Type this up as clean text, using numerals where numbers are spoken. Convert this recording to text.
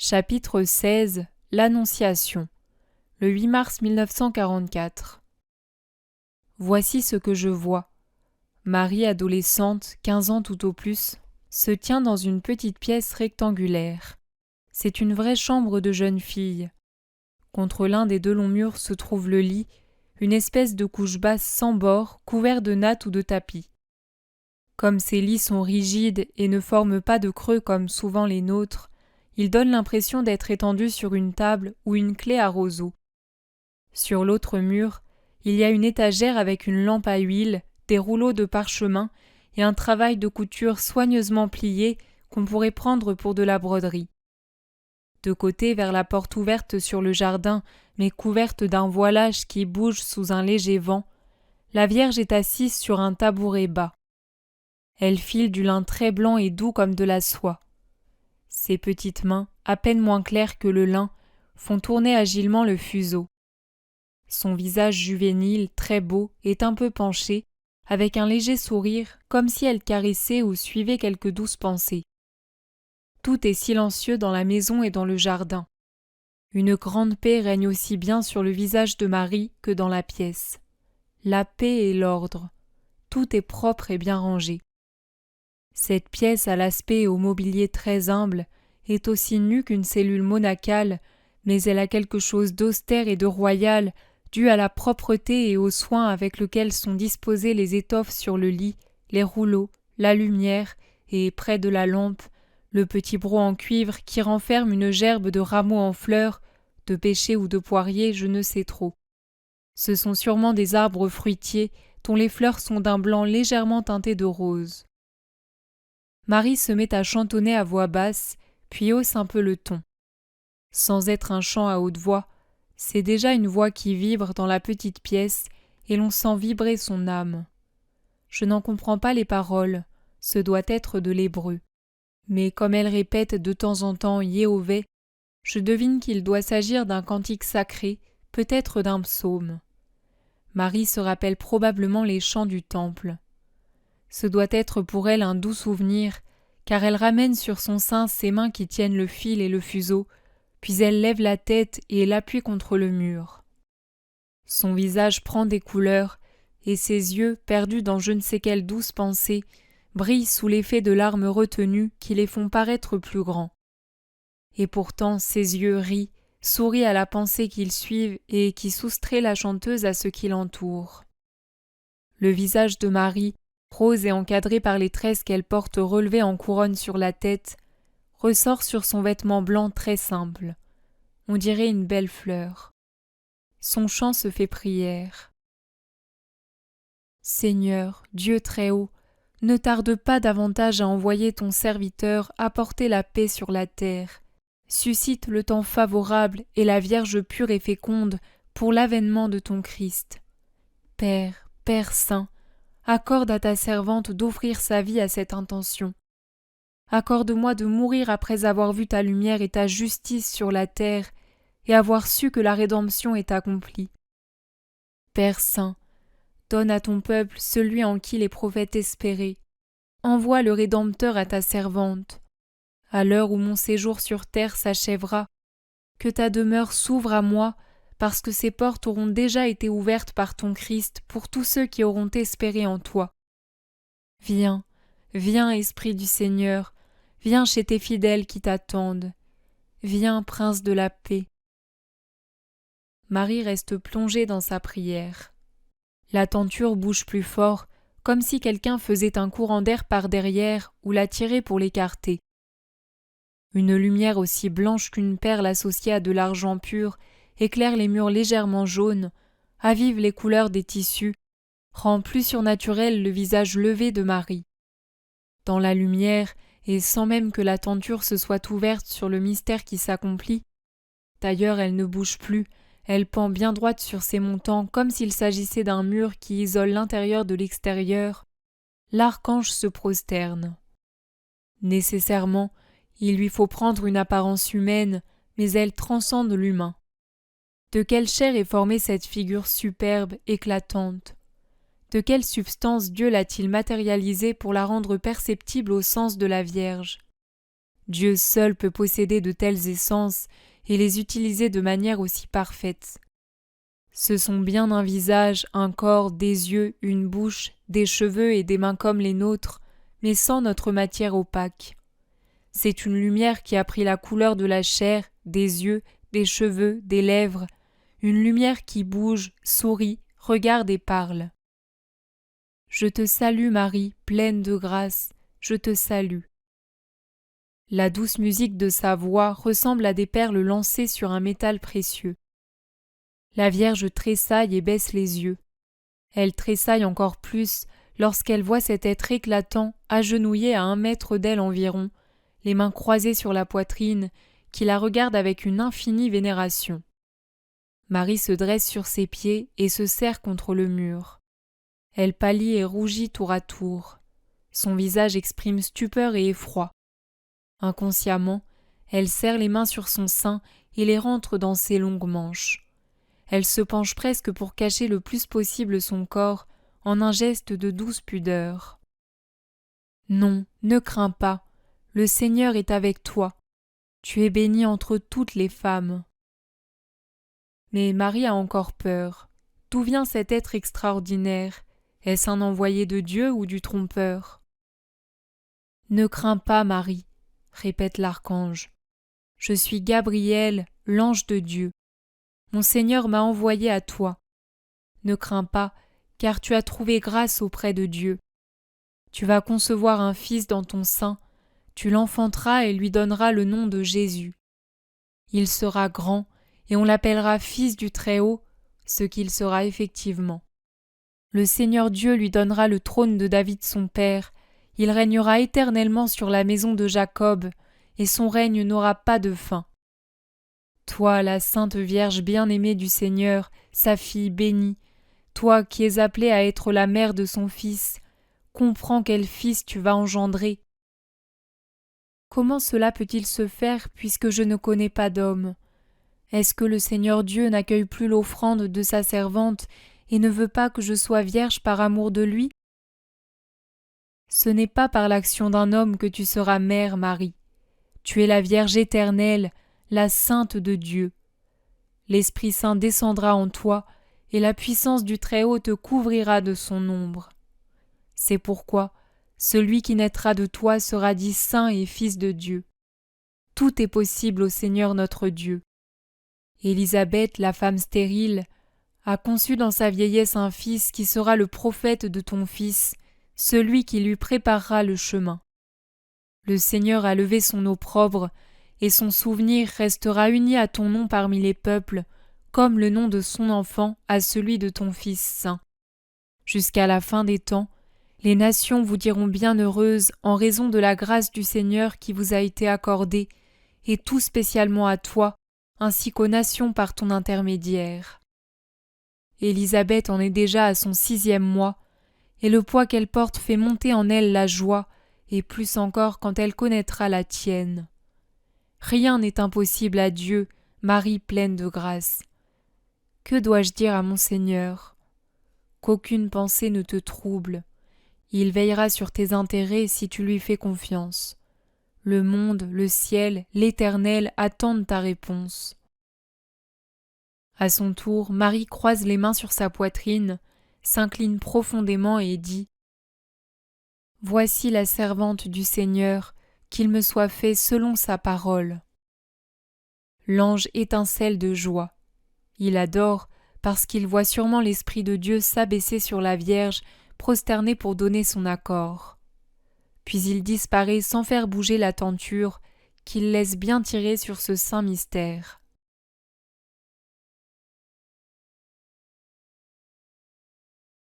Chapitre 16 L'Annonciation. Le 8 mars 1944. Voici ce que je vois. Marie, adolescente, 15 ans tout au plus, se tient dans une petite pièce rectangulaire. C'est une vraie chambre de jeune fille. Contre l'un des deux longs murs se trouve le lit, une espèce de couche basse sans bord, couvert de nattes ou de tapis. Comme ces lits sont rigides et ne forment pas de creux comme souvent les nôtres, ils donnent l'impression d'être étendus sur une table ou une clé à roseau. Sur l'autre mur, il y a une étagère avec une lampe à huile, des rouleaux de parchemin et un travail de couture soigneusement plié qu'on pourrait prendre pour de la broderie. De côté, vers la porte ouverte sur le jardin, mais couverte d'un voilage qui bouge sous un léger vent, la Vierge est assise sur un tabouret bas. Elle file du lin très blanc et doux comme de la soie. Ses petites mains, à peine moins claires que le lin, font tourner agilement le fuseau. Son visage juvénile, très beau, est un peu penché, avec un léger sourire, comme si elle caressait ou suivait quelque douce pensée. Tout est silencieux dans la maison et dans le jardin. Une grande paix règne aussi bien sur le visage de Marie que dans la pièce. La paix et l'ordre. Tout est propre et bien rangé. Cette pièce à l'aspect et au mobilier très humble est aussi nue qu'une cellule monacale, mais elle a quelque chose d'austère et de royal dû à la propreté et au soin avec lequel sont disposées les étoffes sur le lit, les rouleaux, la lumière et, près de la lampe, le petit broc en cuivre qui renferme une gerbe de rameaux en fleurs, de pêcher ou de poirier, je ne sais trop. Ce sont sûrement des arbres fruitiers dont les fleurs sont d'un blanc légèrement teinté de rose. Marie se met à chantonner à voix basse, puis hausse un peu le ton. Sans être un chant à haute voix, c'est déjà une voix qui vibre dans la petite pièce et l'on sent vibrer son âme. Je n'en comprends pas les paroles, ce doit être de l'hébreu. Mais comme elle répète de temps en temps Yehovah, je devine qu'il doit s'agir d'un cantique sacré, peut-être d'un psaume. Marie se rappelle probablement les chants du temple. Ce doit être pour elle un doux souvenir, car elle ramène sur son sein ses mains qui tiennent le fil et le fuseau, puis elle lève la tête et l'appuie contre le mur. Son visage prend des couleurs, et ses yeux, perdus dans je ne sais quelle douce pensée, brillent sous l'effet de larmes retenues qui les font paraître plus grands. Et pourtant ses yeux rient, sourient à la pensée qu'ils suivent et qui soustrait la chanteuse à ce qui l'entoure. Le visage de Marie, rose et encadré par les tresses qu'elle porte relevées en couronne sur la tête, ressort sur son vêtement blanc très simple. On dirait une belle fleur. Son chant se fait prière. Seigneur, Dieu très haut, ne tarde pas davantage à envoyer ton serviteur apporter la paix sur la terre. Suscite le temps favorable et la Vierge pure et féconde pour l'avènement de ton Christ. Père, Père saint, accorde à ta servante d'offrir sa vie à cette intention. Accorde-moi de mourir après avoir vu ta lumière et ta justice sur la terre et avoir su que la rédemption est accomplie. Père saint, donne à ton peuple celui en qui les prophètes espéraient. Envoie le Rédempteur à ta servante. À l'heure où mon séjour sur terre s'achèvera, que ta demeure s'ouvre à moi, parce que ses portes auront déjà été ouvertes par ton Christ pour tous ceux qui auront espéré en toi. Viens, viens, Esprit du Seigneur, viens chez tes fidèles qui t'attendent. Viens, Prince de la paix. Marie reste plongée dans sa prière. La tenture bouge plus fort, comme si quelqu'un faisait un courant d'air par derrière ou la tirait pour l'écarter. Une lumière aussi blanche qu'une perle associée à de l'argent pur éclaire les murs légèrement jaunes, avive les couleurs des tissus, rend plus surnaturel le visage levé de Marie. Dans la lumière, et sans même que la tenture se soit ouverte sur le mystère qui s'accomplit, d'ailleurs elle ne bouge plus, elle pend bien droite sur ses montants comme s'il s'agissait d'un mur qui isole l'intérieur de l'extérieur, l'archange se prosterne. Nécessairement, il lui faut prendre une apparence humaine, mais elle transcende l'humain. De quelle chair est formée cette figure superbe, éclatante ? De quelle substance Dieu l'a-t-il matérialisée pour la rendre perceptible au sens de la Vierge ? Dieu seul peut posséder de telles essences et les utiliser de manière aussi parfaite. Ce sont bien un visage, un corps, des yeux, une bouche, des cheveux et des mains comme les nôtres, mais sans notre matière opaque. C'est une lumière qui a pris la couleur de la chair, des yeux, des cheveux, des lèvres, une lumière qui bouge, sourit, regarde et parle. Je te salue Marie, pleine de grâce, je te salue. La douce musique de sa voix ressemble à des perles lancées sur un métal précieux. La Vierge tressaille et baisse les yeux. Elle tressaille encore plus lorsqu'elle voit cet être éclatant, agenouillé à 1 mètre d'elle environ, les mains croisées sur la poitrine, qui la regarde avec une infinie vénération. Marie se dresse sur ses pieds et se serre contre le mur. Elle pâlit et rougit tour à tour. Son visage exprime stupeur et effroi. Inconsciemment, elle serre les mains sur son sein et les rentre dans ses longues manches. Elle se penche presque pour cacher le plus possible son corps en un geste de douce pudeur. Non, ne crains pas, le Seigneur est avec toi. Tu es bénie entre toutes les femmes. Mais Marie a encore peur. D'où vient cet être extraordinaire? Est-ce un envoyé de Dieu ou du trompeur? Ne crains pas, Marie, répète l'archange. Je suis Gabriel, l'ange de Dieu. Mon Seigneur m'a envoyé à toi. Ne crains pas, car tu as trouvé grâce auprès de Dieu. Tu vas concevoir un fils dans ton sein, tu l'enfanteras et lui donneras le nom de Jésus. Il sera grand, et on l'appellera Fils du Très-Haut, ce qu'il sera effectivement. Le Seigneur Dieu lui donnera le trône de David son père, il régnera éternellement sur la maison de Jacob, et son règne n'aura pas de fin. Toi, la Sainte Vierge bien-aimée du Seigneur, sa fille bénie, toi qui es appelée à être la mère de son Fils, comprends quel Fils tu vas engendrer. Comment cela peut-il se faire puisque je ne connais pas d'homme? Est-ce que le Seigneur Dieu n'accueille plus l'offrande de sa servante et ne veut pas que je sois vierge par amour de lui? Ce n'est pas par l'action d'un homme que tu seras mère, Marie. Tu es la Vierge éternelle, la Sainte de Dieu. L'Esprit Saint descendra en toi, et la puissance du Très-Haut te couvrira de son ombre. C'est pourquoi celui qui naîtra de toi sera dit saint et fils de Dieu. Tout est possible au Seigneur notre Dieu. Élisabeth, la femme stérile, a conçu dans sa vieillesse un fils qui sera le prophète de ton Fils, celui qui lui préparera le chemin. Le Seigneur a levé son opprobre, et son souvenir restera uni à ton nom parmi les peuples, comme le nom de son enfant à celui de ton Fils saint. Jusqu'à la fin des temps, les nations vous diront bienheureuses en raison de la grâce du Seigneur qui vous a été accordée, et tout spécialement à toi, ainsi qu'aux nations par ton intermédiaire. Élisabeth en est déjà à son 6e mois, et le poids qu'elle porte fait monter en elle la joie, et plus encore quand elle connaîtra la tienne. Rien n'est impossible à Dieu, Marie pleine de grâce. Que dois-je dire à mon Seigneur? Qu'aucune pensée ne te trouble. Il veillera sur tes intérêts si tu lui fais confiance. Le monde, le ciel, l'Éternel attendent ta réponse. À son tour, Marie croise les mains sur sa poitrine, s'incline profondément et dit « Voici la servante du Seigneur, qu'il me soit fait selon sa parole. » L'ange étincelle de joie. Il adore parce qu'il voit sûrement l'Esprit de Dieu s'abaisser sur la Vierge, prosternée pour donner son accord. Puis il disparaît sans faire bouger la tenture, qu'il laisse bien tirer sur ce saint mystère.